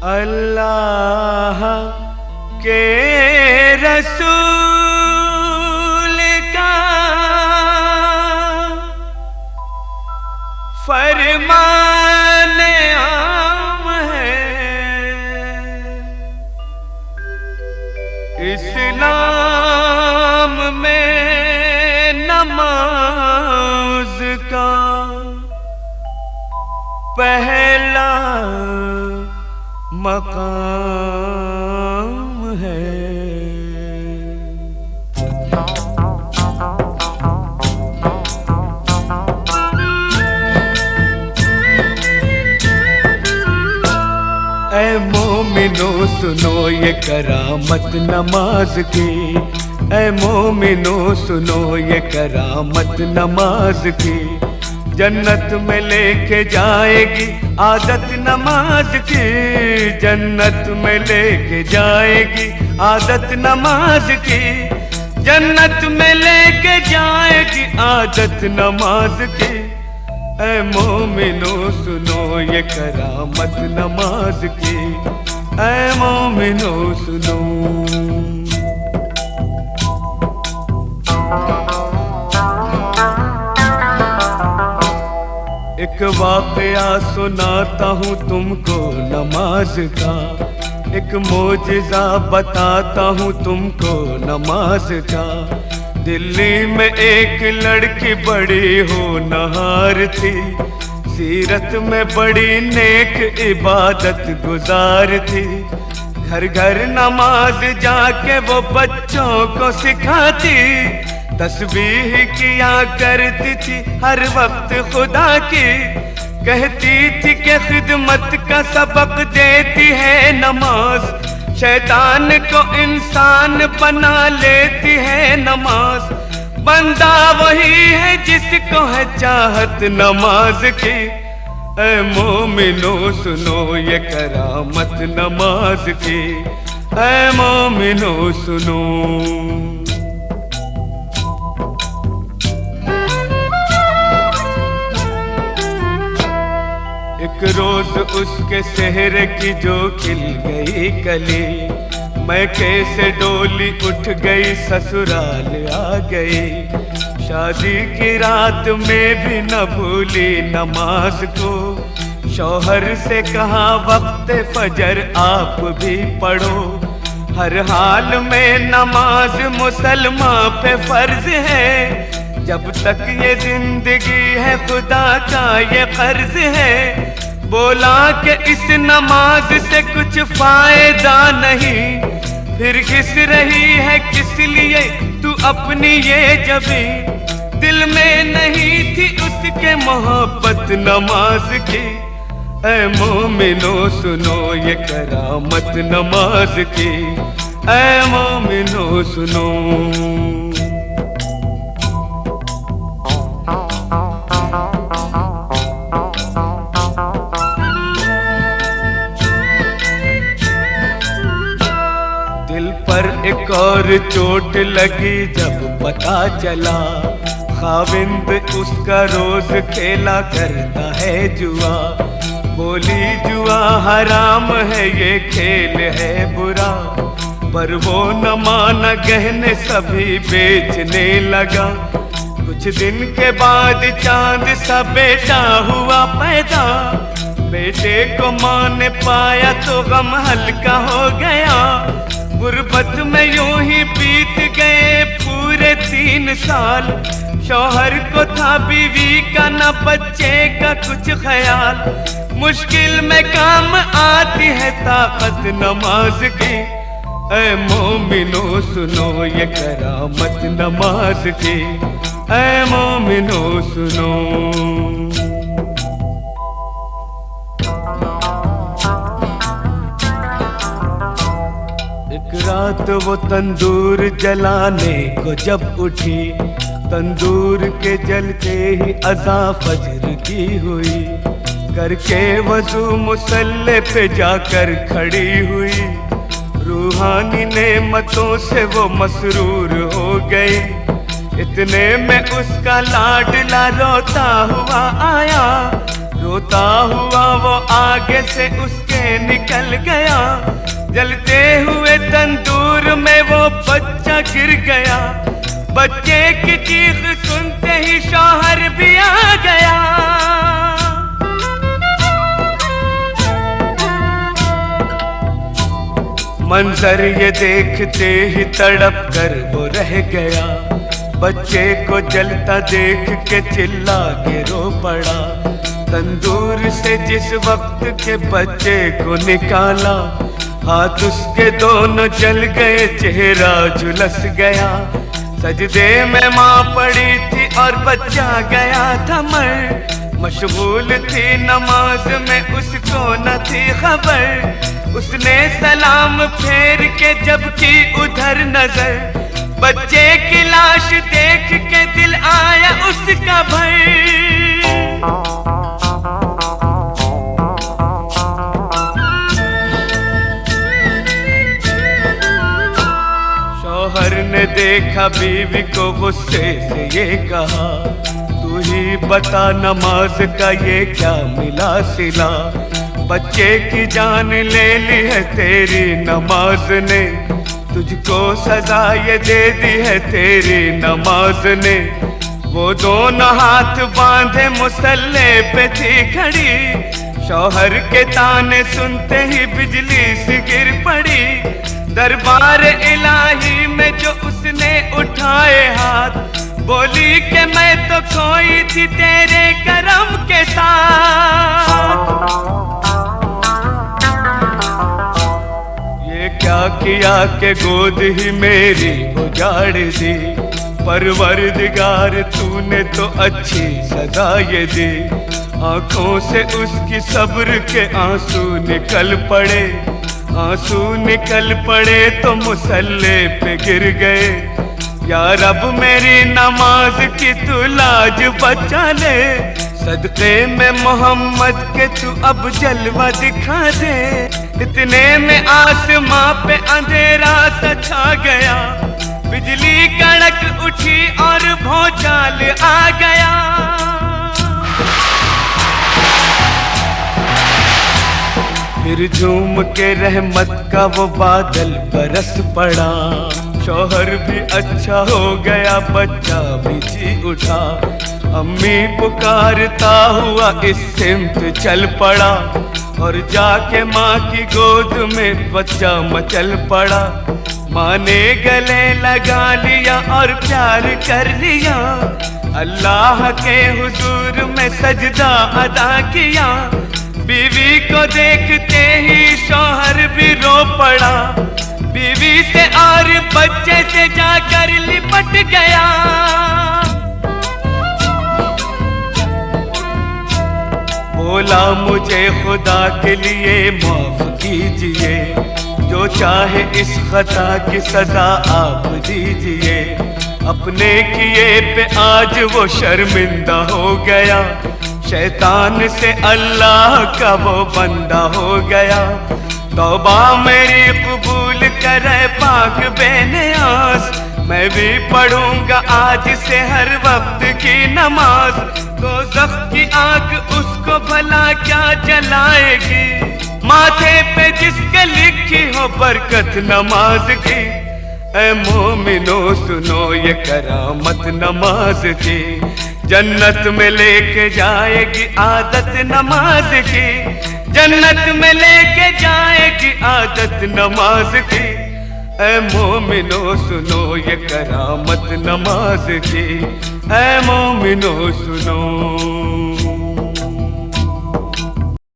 अल्लाह के रसूल का फरमान आम है, इस्लाम में नमाज का पहला मकाम है। ऐ मोमिनो सुनो ये करामत नमाज की, ऐ मोमिनो सुनो ये करामत नमाज की। जन्नत में लेके जाएगी आदत नमाज की, जन्नत में लेके जाएगी आदत नमाज की, जन्नत में लेके जाएगी आदत नमाज की। ऐ मोमिनो सुनो ये करामत नमाज की, ऐ मोमिनो सुनो। एक वाकया सुनाता हूँ तुमको नमाज का, एक मोजिज़ा बताता हूँ तुमको नमाज का। दिल्ली में एक लड़की बड़ी होनहार थी, सीरत में बड़ी नेक इबादत गुजार थी। घर घर नमाज जाके वो बच्चों को सिखाती, तस्बीह किया करती थी हर वक्त खुदा की। कहती थी कि खिदमत का सबक देती है नमाज, शैतान को इंसान बना लेती है नमाज। बंदा वही है जिसको है चाहत नमाज की। ऐ मोमिनो सुनो ये करामत नमाज की, ऐ मोमिनो सुनो। एक रोज उसके सेहरे की जो खिल गई कली, मैं कैसे डोली उठ गई ससुराल आ गई। शादी की रात में भी न भूली नमाज को, शौहर से कहा वक्त फजर आप भी पढ़ो। हर हाल में नमाज मुसलमान पे फर्ज है, जब तक ये जिंदगी है खुदा का ये कर्ज है। बोला कि इस नमाज से कुछ फायदा नहीं, फिर घिस रही है किस लिए तू अपनी ये जबी। दिल में नहीं थी उसके मोहब्बत नमाज की। ऐ मोमिनो सुनो ये करामत नमाज की, ऐ मोमिनो सुनो। दिल पर एक और चोट लगी जब पता चला, खाविंद उसका रोज खेला करता है जुआ। बोली जुआ हराम है ये खेल है बुरा, पर वो न माना गहने सभी बेचने लगा। कुछ दिन के बाद चांद सा बेटा हुआ पैदा, बेटे को मां ने पाया तो गम हल्का हो गया। गुर्बत में यूं ही बीत गए पूरे 3 साल, शौहर को था बीवी का न बच्चे का कुछ ख्याल। मुश्किल में काम आती है ताकत नमाज की। ऐ मोमिनो सुनो ये करामत नमाज की, ऐ मोमिनो सुनो। एक रात वो तंदूर जलाने को जब उठी, तंदूर के जलते ही अज़ा फजर की हुई। करके वज़ू मुसल्ले पे जाकर खड़ी हुई, रूहानी नेमतों से वो मसरूर हो गई। इतने में उसका लाडला रोता हुआ आया, रोता हुआ वो आगे से उसके निकल गया, जलते हुए तंदूर में वो बच्चा गिर गया। बच्चे की चीख सुनते ही शौहर भी आ गया। मंजर ये देखते ही तड़प कर वो रह गया। बच्चे को जलता देख के चिल्ला के रो पड़ा। तंदूर से जिस वक्त के बच्चे को निकाला, हाथ उसके दोनों जल गए, चेहरा झुलस गया। सजदे में माँ पड़ी थी और बच्चा गया था मर। मशगूल थी नमाज में, उसको न थी खबर। उसने सलाम फेर के जब की उधर नजर, बच्चे की लाश देख के दिल आया उसका भर। शौहर ने देखा बीवी को गुस्से से ये कहा, तू ही बता नमाज का ये क्या मिला सिला। बच्चे की जान ले ली है तेरी नमाज ने, तुझको सजा ये दे दी है तेरी नमाज ने। वो दोनों हाथ बांधे मुसल्ले पे थी खड़ी। शौहर के ताने सुनते ही बिजली सी गिर पड़ी। दरबार इलाही में जो उसने उठाए हाथ, बोली कि मैं तो खोई थी तेरे करम के साथ। ये क्या किया कि गोद ही मेरी उजाड़ दी। परवरदिगार तूने तो अच्छी सजा ये दी। आंखों से उसकी सब्र के आंसू निकल पड़े। आंसू निकल पड़े तो मुसल्ले पे गिर गए। या रब मेरी नमाज की तू लाज बचा ले। सदक़े में मोहम्मद के तू अब जलवा दिखा दे। इतने में आसमां पे अंधेरा सा छा गया। बिजली कड़क उठी और भौचाल आ गया। फिर झूम के रहमत का वो बादल बरस पड़ा। शौहर भी अच्छा हो गया, बच्चा भी जी उठा। अम्मी पुकारता हुआ इस सिमत चल पड़ा और जाके माँ की गोद में बच्चा मचल पड़ा। माँ ने गले लगा लिया और प्यार कर लिया। अल्लाह के हुजूर में सजदा अदा किया। बीवी को देखते ही शौहर भी रो पड़ा। बीवी से और बच्चे से जाकर लिपट गया। बोला मुझे खुदा के लिए माफ कीजिए, जो चाहे इस खता की सजा आप दीजिए। अपने किए पे आज वो शर्मिंदा हो गया। शैतान से अल्लाह का वो बंदा हो गया। तौबा मेरी कबूल करे पाक बेनियाज। मैं भी पढ़ूंगा आज से हर वक्त की नमाज। दोज़ख की आग उसको भला क्या जलाएगी, माथे पे जिसके लिखी हो बरकत नमाज की। ऐ मोमिनो सुनो ये करामत नमाज की। जन्नत में लेके जाएगी आदत नमाज की। जन्नत में लेके जाएगी आदत नमाज की। ऐ मोमिनो सुनो ये करामत नमाज की। ऐ मोमिनो सुनो।